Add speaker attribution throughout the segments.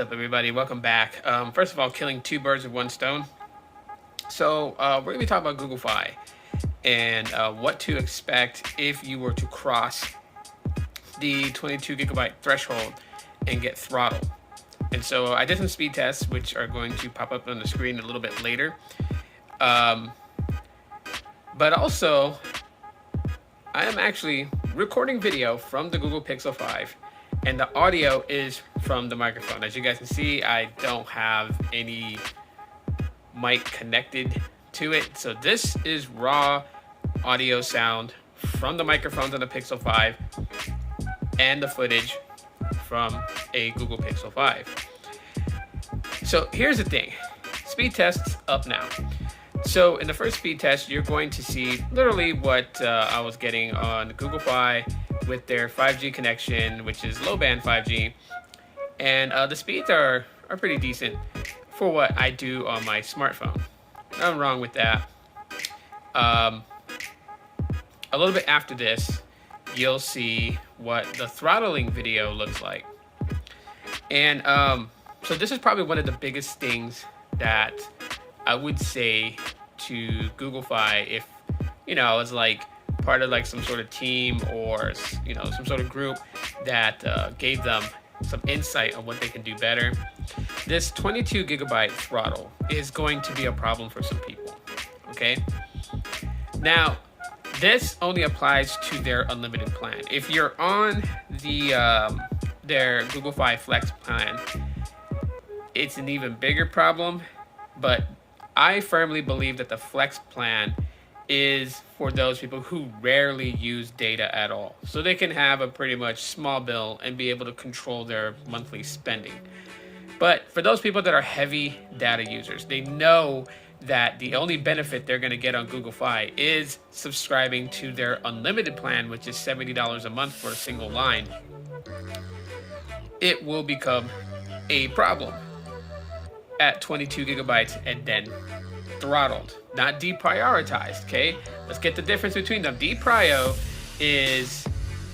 Speaker 1: up, everybody? Welcome back. First of all, killing two birds with one stone. So we're gonna be talking about Google Fi and what to expect if you were to cross the 22 gigabyte threshold and get Throttle. And so I did some speed tests, which are going to pop up on the screen a little bit later. But also, I am actually recording video from the Google Pixel 5. And the audio is from the microphone. As you guys can see, I don't have any mic connected to it. So this is raw audio sound from the microphones on the Pixel 5 and the footage from a Google Pixel 5. So here's the thing. Speed test's up now. So in the first speed test, you're going to see literally what I was getting on Google Fi with their 5G connection, which is low band 5G. And the speeds are pretty decent for what I do on my smartphone. Nothing wrong with that. A little bit after this, you'll see what the throttling video looks like. And so this is probably one of the biggest things that I would say to Google Fi if, I was like part of like some sort of team or, some sort of group that gave them some insight on what they can do better. This 22 gigabyte throttle is going to be a problem for some people, okay? Now, this only applies to their unlimited plan. If you're on their Google Fi Flex plan, it's an even bigger problem, but I firmly believe that the Flex plan is for those people who rarely use data at all. So they can have a pretty much small bill and be able to control their monthly spending. But for those people that are heavy data users, they know that the only benefit they're going to get on Google Fi is subscribing to their unlimited plan, which is $70 a month for a single line. It will become a problem at 22 gigabytes and then throttled, not deprioritized, okay? Let's get the difference between them. Deprio is,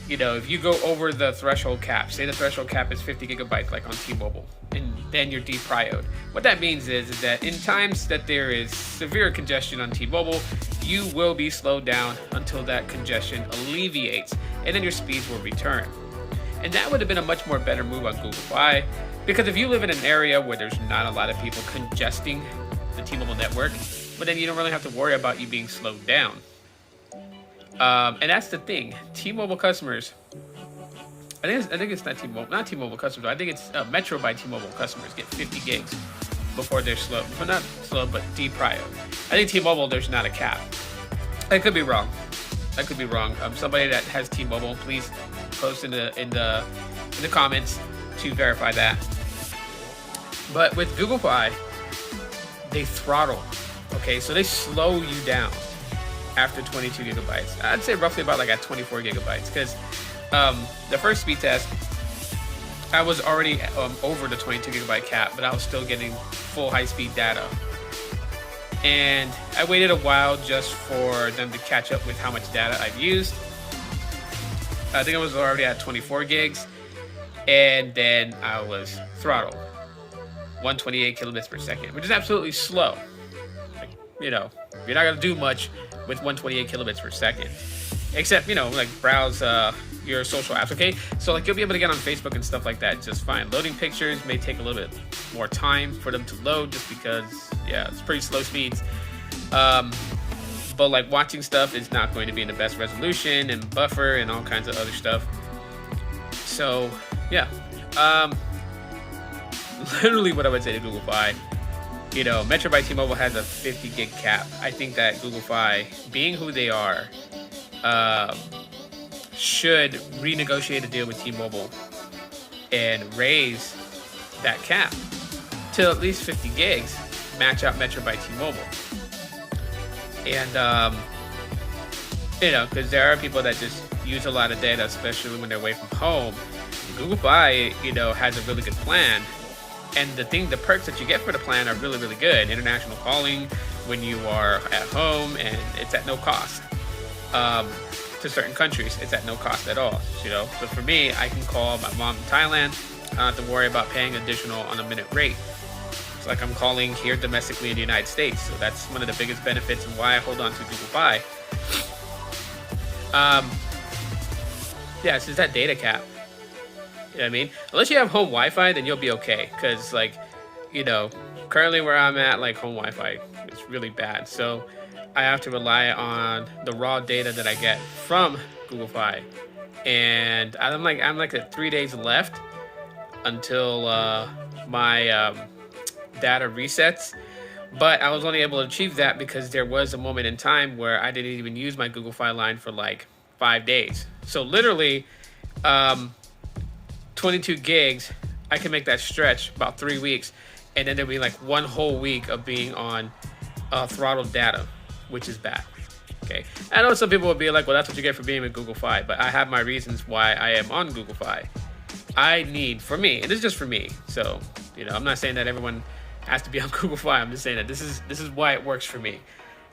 Speaker 1: if you go over the threshold cap, say the threshold cap is 50 gigabytes like on T-Mobile, and then you're deprioed. What that means is that in times that there is severe congestion on T-Mobile, you will be slowed down until that congestion alleviates, and then your speeds will return. And that would have been a much more better move on Google Fi, because if you live in an area where there's not a lot of people congesting the T-Mobile network, but then you don't really have to worry about you being slowed down. And that's the thing. T-Mobile customers, I think it's not T-Mobile customers. I think it's Metro by T-Mobile customers get 50 gigs before they're slow. Well, not slow, but deprioed. I think T-Mobile, there's not a cap. I could be wrong. Somebody that has T-Mobile, please post in the comments to verify that. But with Google Fi, they throttle. Okay, so they slow you down after 22 gigabytes. I'd say roughly about like at 24 gigabytes, because the first speed test, I was already over the 22 gigabyte cap, but I was still getting full high-speed data. And I waited a while just for them to catch up with how much data I've used. I think I was already at 24 gigs, and then I was throttled. 128 kilobits per second, which is absolutely slow. Like, you're not gonna do much with 128 kilobits per second, except like browse your social apps. Okay, so like you'll be able to get on Facebook and stuff like that just fine. Loading pictures may take a little bit more time for them to load, just because it's pretty slow speeds. But like watching stuff is not going to be in the best resolution and buffer and all kinds of other stuff. So yeah. Literally what I would say to Google Fi, Metro by T-Mobile has a 50 gig cap. I think that Google Fi, being who they are, should renegotiate a deal with T-Mobile and raise that cap to at least 50 gigs, match out Metro by T-Mobile. And, because there are people that just use a lot of data, especially when they're away from home. Google Fi, has a really good plan. And the perks that you get for the plan are really, really good. International calling when you are at home, and it's at no cost. To certain countries, it's at no cost at all. So for me, I can call my mom in Thailand. don't have to worry about paying additional on a minute rate. It's like I'm calling here domestically in the United States. So that's one of the biggest benefits and why I hold on to Google Fi. Yeah, it's just that data cap. You know what I mean? Unless you have home Wi-Fi, then you'll be okay. Because, like, you know, currently where I'm at, like, home Wi-Fi is really bad. So I have to rely on the raw data that I get from Google Fi. And I'm like at 3 days left until my data resets. But I was only able to achieve that because there was a moment in time where I didn't even use my Google Fi line for like 5 days. So literally, 22 gigs, I can make that stretch about 3 weeks, and then there'll be like 1 whole week of being on Throttle data, which is bad. Okay, I know some people will be like, well, that's what you get for being with Google Fi, but I have my reasons why I am on Google Fi. I need, for me, and this is just for me, so, you know, I'm not saying that everyone has to be on Google Fi. I'm just saying that this is why it works for me.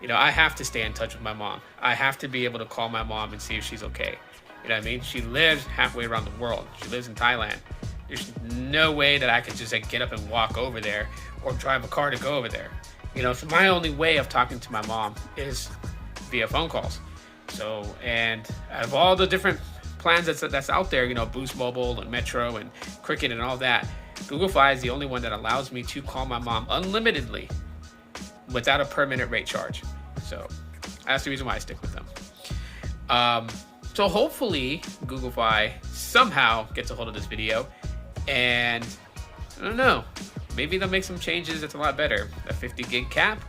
Speaker 1: You know, I have to stay in touch with my mom. I have to be able to call my mom and see if she's okay. You know what I mean? She lives halfway around the world. She lives in Thailand. There's no way that I could just like get up and walk over there or drive a car to go over there. You know, so my only way of talking to my mom is via phone calls. So, and out of all the different plans that's out there, you know, Boost Mobile and Metro and Cricket and all that, Google Fi is the only one that allows me to call my mom unlimitedly without a per minute rate charge. So that's the reason why I stick with them. So hopefully Google Fi somehow gets a hold of this video, and I don't know, maybe they'll make some changes that's a lot better. The 50 gig cap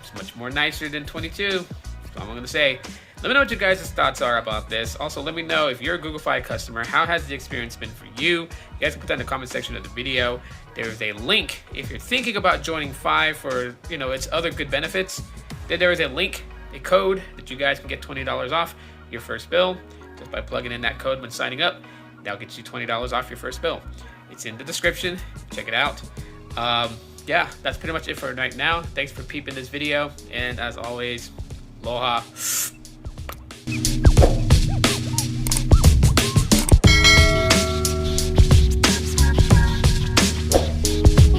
Speaker 1: is much more nicer than 22. That's all I'm gonna say. Let me know what you guys' thoughts are about this. Also, let me know if you're a Google Fi customer, how has the experience been for you? You guys can put that in the comment section of the video. There's a link if you're thinking about joining Fi for, you know, its other good benefits. Then there is a link, a code that you guys can get $20 off your first bill just by plugging in that code when signing up. That'll get you $20 off your first bill. It's in the description. Check it out. Yeah, that's pretty much it for right now. Thanks for peeping this video, and as always, aloha.